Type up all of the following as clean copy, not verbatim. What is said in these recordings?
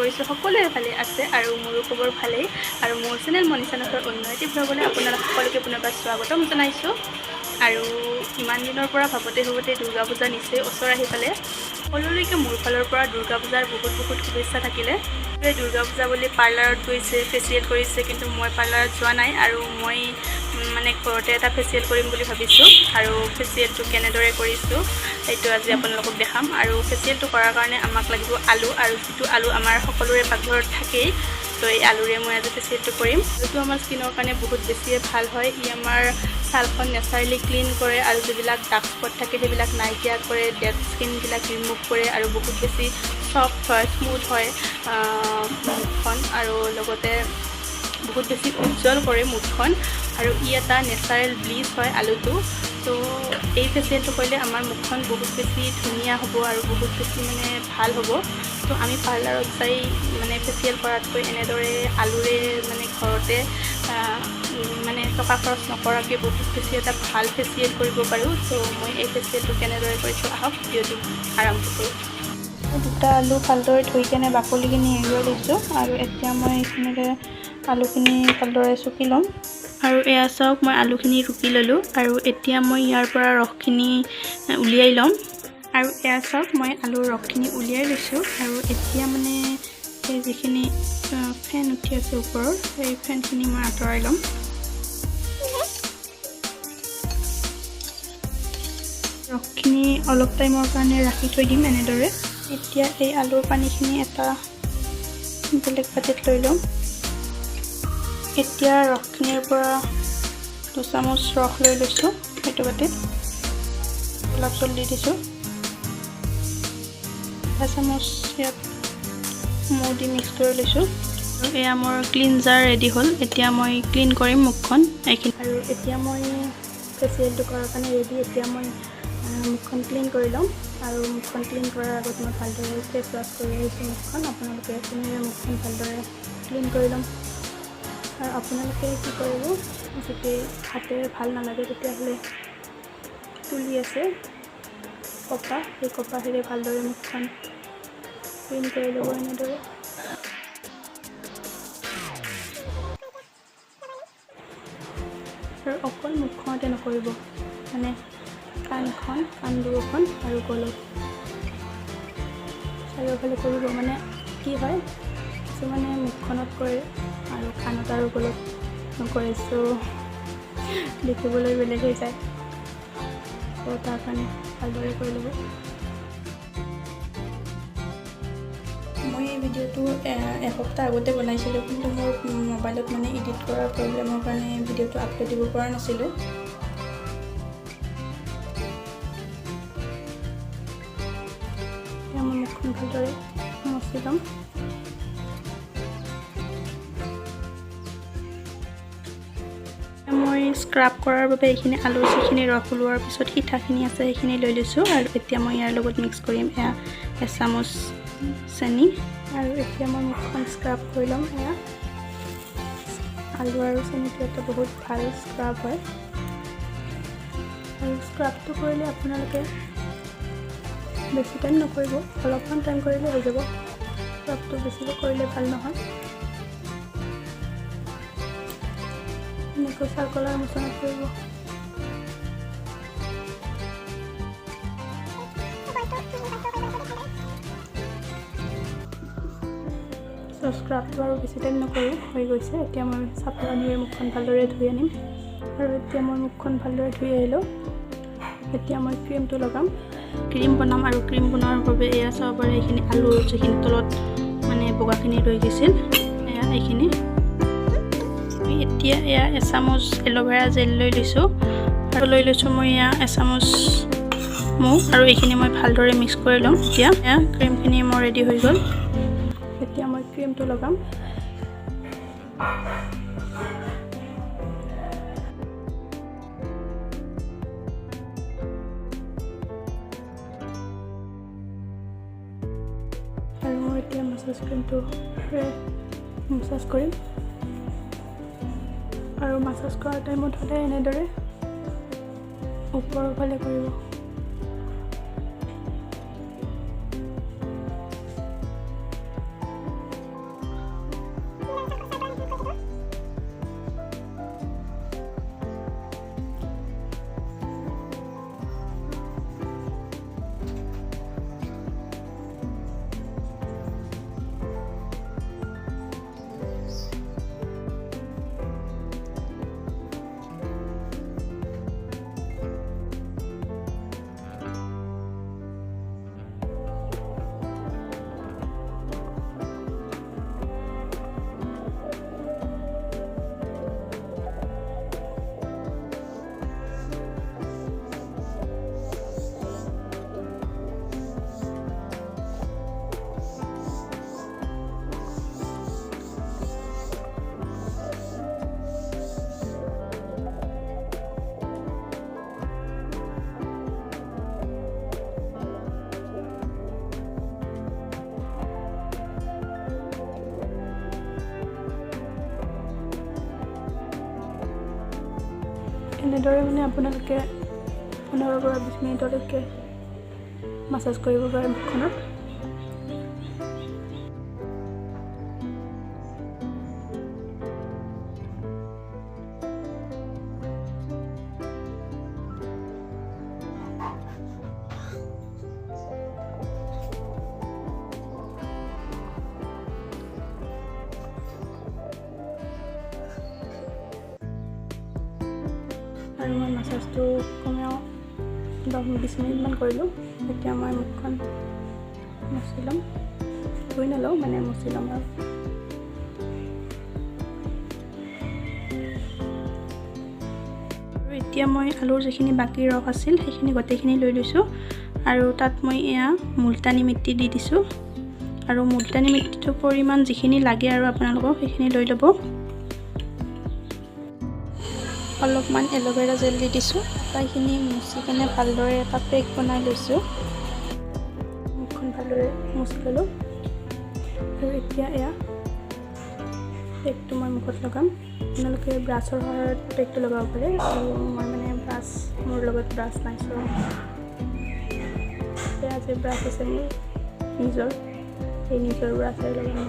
কৰিছোঁ সকলোৰে ভালে আছে আৰু মোৰো খবৰ ভালেই আৰু মোৰ চেনেল মনিষা নাথৰ অন্য এটি ভ্লগলৈ আপোনালোক সকলোকে পুনৰবাৰ স্বাগতম জনাইছোঁ। আৰু ইমান দিনৰ পৰা ভাবতে দুৰ্গা পূজা নিশ্চয় ওচৰ আহি পালে। সকলোলৈকে মোৰ ফালৰ পৰা দুৰ্গা পূজাৰ বহুত শুভেচ্ছা থাকিলে। দুৰ্গা পূজা বুলি পাৰ্লাৰত গৈছে, ফেচিয়েল কৰিছে, কিন্তু মই পাৰ্লাৰত যোৱা নাই আৰু মই মানে ঘৰতে এটা ফেচিয়েল কৰিম বুলি ভাবিছোঁ আৰু ফেচিয়েলটো কেনেদৰে কৰিছোঁ সেইটো আজি আপোনালোকক দেখাম। আৰু ফেচিয়েলটো কৰাৰ কাৰণে আমাক লাগিব আলু, আৰু যিটো আলু আমাৰ সকলোৰে পাকঘৰত থাকেই, তো এই আলুৰে মই আজি ফেচিয়েলটো কৰিম। এইটো আমাৰ স্কিনৰ কাৰণে বহুত বেছিয়ে ভাল হয়। ই আমাৰ ছালখন নেচাৰেলি ক্লিন কৰে আৰু যিবিলাক ডাৰ্ক স্পট থাকে সেইবিলাক নাইকিয়া কৰে, ডেড স্কিনবিলাক ৰিমুভ কৰে আৰু বহুত বেছি সফ্ট হয়, স্মুথ হয় মুখখন, আৰু লগতে বহুত বেছি উজ্জ্বল কৰে মুখখন। আৰু ই এটা নেচাৰেল ব্লিচ হয় আলুটো। তো এই ফেচিয়েলটো কৰিলে আমাৰ মুখখন বহুত বেছি ধুনীয়া হ'ব আৰু বহুত বেছি মানে ভাল হ'ব। তো আমি পাৰ্লাৰত যাই মানে ফেচিয়েল কৰাতকৈ এনেদৰে আলুৰে মানে ঘৰতে মানে টকা খৰচ নকৰাকৈ বহুত বেছি এটা ভাল ফেচিয়েল কৰিব পাৰোঁ। তো মই এই ফেচিয়েলটো কেনেদৰে কৰিছোঁ আহক ভিডিঅ'টো আৰম্ভ কৰোঁ। দুটা আলু ভালদৰে ধুই কেনে বাকলিখিনি এৰুৱাই লৈছোঁ আৰু এতিয়া মই এইখিনিৰে আলুখিনি ভালদৰে চুকি ল'ম। আৰু এয়া চাওক, মই আলুখিনি ৰুকি ল'লোঁ আৰু এতিয়া মই ইয়াৰ পৰা ৰসখিনি উলিয়াই ল'ম। আৰু এয়া চাওক, মই আলুৰ ৰসখিনি উলিয়াই লৈছোঁ আৰু এতিয়া মানে এই যিখিনি ফেন উঠি আছে ওপৰৰ, সেই ফেনখিনি মই আঁতৰাই ল'ম। ৰসখিনি অলপ টাইমৰ কাৰণে ৰাখি থৈ দিম এনেদৰে। এতিয়া এই আলুৰ পানীখিনি এটা বেলেগ বাতিত লৈ ল'ম। এতিয়া ৰসখিনিৰ পৰা 2 চামুচ ৰস লৈ লৈছোঁ সেইটো বাতিত, গোলাপ জল দি দিছোঁ, 1 চামুচ ইয়াত মৌ দি মিক্স কৰি লৈছোঁ। আৰু এয়া মোৰ ক্লিনজাৰ ৰেডি হ'ল। এতিয়া মই ক্লিন কৰিম মুখখন এইখিনি। আৰু এতিয়া মই ফেচিয়েলটো কৰাৰ কাৰণে ৰেডি। এতিয়া মই মুখখন ক্লিন কৰি ল'ম আৰু মুখখন ক্লিন কৰাৰ আগত মই ভালদৰে ফেচ ৱাছ কৰি আহিছোঁ মুখখন। আপোনালোকে এইখিনিৰে মুখখন ভালদৰে ক্লিন কৰি ল'ম। আৰু আপোনালোকে কি কৰিব, যদি হাতেৰে ভাল নালাগে তেতিয়াহ'লে তুলি আছে কপাহ, সেই কপাহেৰে ভালদৰে মুখখন ক্লিন কৰি ল'ব এনেদৰে। আৰু অকল মুখখনতে নকৰিব, মানে কাণ দুখন আৰু গলত চাৰিওফালে কৰিব। মানে কি হয়, কিছুমানে মুখখনত কৰে আৰু কাণত আৰু গলত নকৰে, চ' দেখিবলৈ বেলেগ হৈ যায়। ত' তাৰ কাৰণে ভালদৰে কৰি ল'ব। মই এই ভিডিঅ'টো এসপ্তাহ আগতে বনাইছিলোঁ, কিন্তু মোৰ মোবাইলত মানে এডিট কৰাৰ প্ৰব্লেমৰ কাৰণে ভিডিঅ'টো আপলোড দিব পৰা নাছিলোঁ। এতিয়া মই মুখখন ভালদৰে মচি ল'ম। মই স্ক্ৰাব কৰাৰ বাবে এইখিনি আলুৰ যিখিনি ৰস ওলোৱাৰ পিছত সিঠাখিনি আছে সেইখিনি লৈ লৈছোঁ। আৰু এতিয়া মই ইয়াৰ লগত মিক্স কৰিম এয়া 1 চামুচ চেনি। আৰু এতিয়া মই মুখখন স্ক্ৰাব কৰি ল'ম। এয়া আলু আৰু চেনিটো এটা বহুত ভাল স্ক্ৰাব হয়। আৰু স্ক্ৰাবটো কৰিলে আপোনালোকে বেছি টাইম নকৰিব, অলপমান টাইম কৰিলে হৈ যাব। স্ক্ৰাবটো বেছিকৈ কৰিলে ভাল নহয়। এনেকৈ চাৰ্কলাৰ মোচনত কৰিব। স্ক্ৰাবটো আৰু বেছি টাইম নকৰোঁ, হৈ গৈছে। এতিয়া মই চাফা পানীৰে মুখখন ভালদৰে ধুই আনিম। আৰু এতিয়া মই মুখখন ভালদৰে ধুই আহিলোঁ। এতিয়া মই ক্ৰীমটো লগাম, ক্ৰীম বনাম। আৰু ক্ৰীম বনোৱাৰ বাবে এয়া চাব পাৰে, এইখিনি আলুৰ যিখিনি তলত মানে বগাখিনি ৰৈ গৈছিল, এয়া এইখিনি। এতিয়া এয়া 1 চামুচ এল'ভেৰা জেল লৈ লৈছোঁ আৰু লৈ লৈছোঁ মই এয়া 1 চামুচ মৌ, আৰু এইখিনি মই ভালদৰে মিক্স কৰি ল'ম। এতিয়া এয়া ক্ৰীমখিনি মোৰ ৰেডি হৈ গ'ল। এতিয়া মই ক্ৰীমটো লগাম। আৰু মই এতিয়া মাছাজ ক্ৰীমটো মাছাজ কৰিম। আৰু মাছাজ কৰাৰ টাইমত সদায় এনেদৰে ওপৰৰ ফালে কৰিব। এনেদৰে মানে আপোনালোকে 15 পৰা 20 মিনিটলৈকে মাছাজ কৰিব পাৰে মুখখনত। আৰু মই মাছাজটো কমেও 10-20 মিনিটমান কৰিলোঁ। এতিয়া মই মুখখন মুচি ল'ম, ধুই নলওঁ মানে মুচি ল'ম আৰু। এতিয়া মই আলুৰ যিখিনি বাকী ৰস আছিল সেইখিনি গোটেইখিনি লৈ লৈছোঁ আৰু তাত মই এয়া মুলতানী মিট্টি দি দিছোঁ। আৰু মুলতানী মিট্টিটোৰ পৰিমাণ যিখিনি লাগে আৰু আপোনালোকক সেইখিনি লৈ ল'ব। অলপমান এল'ভেৰা জেল দি দিছোঁ। এইখিনি মুচি কিনে ভালদৰে এটা পেক বনাই লৈছোঁ। মুখখন ভালদৰে মুচি ল'লোঁ আৰু এতিয়া এয়া পেকটো মই মুখত লগাম। আপোনালোকে ব্ৰাছৰ সহায়ত পেকটো লগাব পাৰে আৰু মই মানে মোৰ লগত ব্ৰাছ নাই, চ' এয়া যে ব্ৰাছ আছে মোৰ নিজৰ, এই নিজৰ ব্ৰাছেৰে লগাম।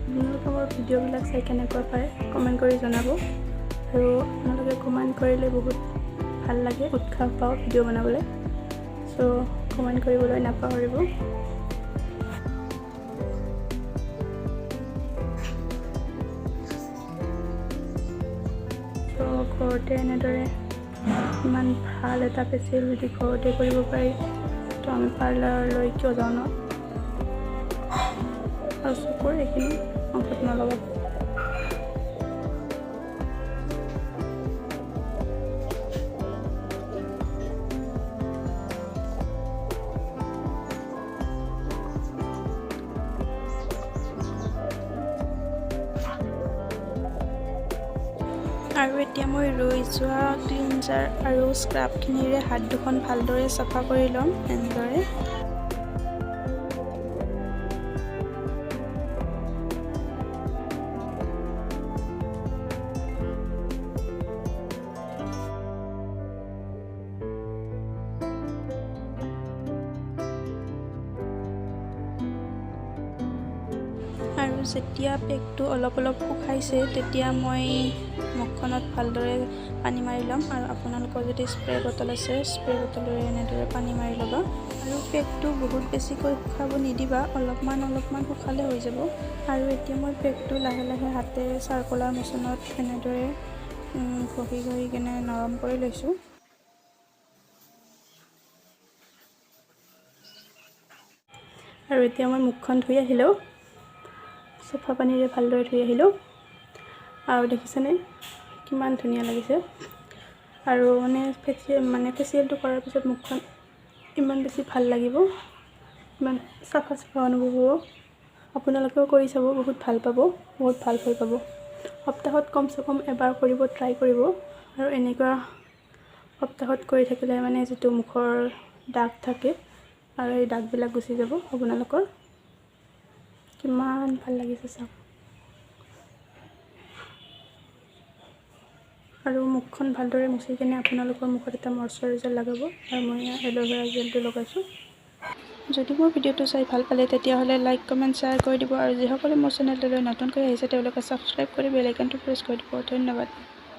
আপোনালোকে মোৰ ভিডিঅ'বিলাক চাই কেনেকুৱা পায় কমেণ্ট কৰি জনাব আৰু আপোনালোকে কমেণ্ট কৰিলে বহুত ভাল লাগে, উৎসাহ পাওঁ ভিডিঅ' বনাবলৈ। চ' কমেণ্ট কৰিবলৈ নাপাহৰিব। চ' ঘৰতে এনেদৰে ইমান ভাল এটা ফেচিয়েল যদি ঘৰতে কৰিব পাৰি ত' আমি পাৰ্লাৰলৈ কিয় যাওঁ ন। আৰু চকুৰ এইখিনি অংশত নলগাব। আৰু এতিয়া মই ৰৈ যোৱা ক্লিনজাৰ আৰু স্ক্ৰাবখিনিৰে হাত দুখন ভালদৰে চাফা কৰি ল'ম এনেদৰে। আৰু যেতিয়া পেকটো অলপ শুকাইছে তেতিয়া মই মুখখনত ভালদৰে পানী মাৰি ল'ম। আৰু আপোনালোকৰ যদি স্প্ৰে বটল আছে স্প্ৰে বটলেৰে এনেদৰে পানী মাৰি ল'বা। আৰু পেকটো বহুত বেছিকৈ শুকাব নিদিবা, অলপমান শুকালে হৈ যাব। আৰু এতিয়া মই পেকটো লাহে লাহে হাতেৰে চাৰ্কুলাৰ মোচনত এনেদৰে ঘঁহি কিনে নৰম কৰি লৈছোঁ। আৰু এতিয়া মই মুখখন ধুই আহিলোঁ, চাফা পানীৰে ভালদৰে ধুই আহিলোঁ। আৰু দেখিছেনে কিমান ধুনীয়া লাগিছে। আৰু ফেচিয়েলটো কৰাৰ পিছত মুখখন ইমান বেছি ভাল লাগিব, ইমান চাফা অনুভৱ হ'ব। আপোনালোকেও কৰি চাব, বহুত ভাল পাব, বহুত ভাল ফল পাব। সপ্তাহত কমচে কম এবাৰ কৰিব ট্ৰাই কৰিব। আৰু এনেকুৱা সপ্তাহত কৰি থাকিলে মানে যিটো মুখৰ দাগ থাকে আৰু এই দাগবিলাক গুচি যাব আপোনালোকৰ। কিমান ভাল লাগিছে চাওক। আৰু মুখখন ভালদৰে মুচি কিনে আপোনালোকৰ মুখত এটা মইশ্চাৰাইজাৰ লগাব। আৰু মই এল'ভেৰা জেলটো লগাইছোঁ। যদি মোৰ ভিডিঅ'টো চাই ভাল পালে তেতিয়াহ'লে লাইক কমেণ্ট শ্বেয়াৰ কৰি দিব। আৰু যিসকলে মোৰ চেনেলটোলৈ নতুনকৈ আহিছে তেওঁলোকে ছাবস্ক্ৰাইব কৰি বেল আইকনটো প্ৰেছ কৰি দিব। ধন্যবাদ।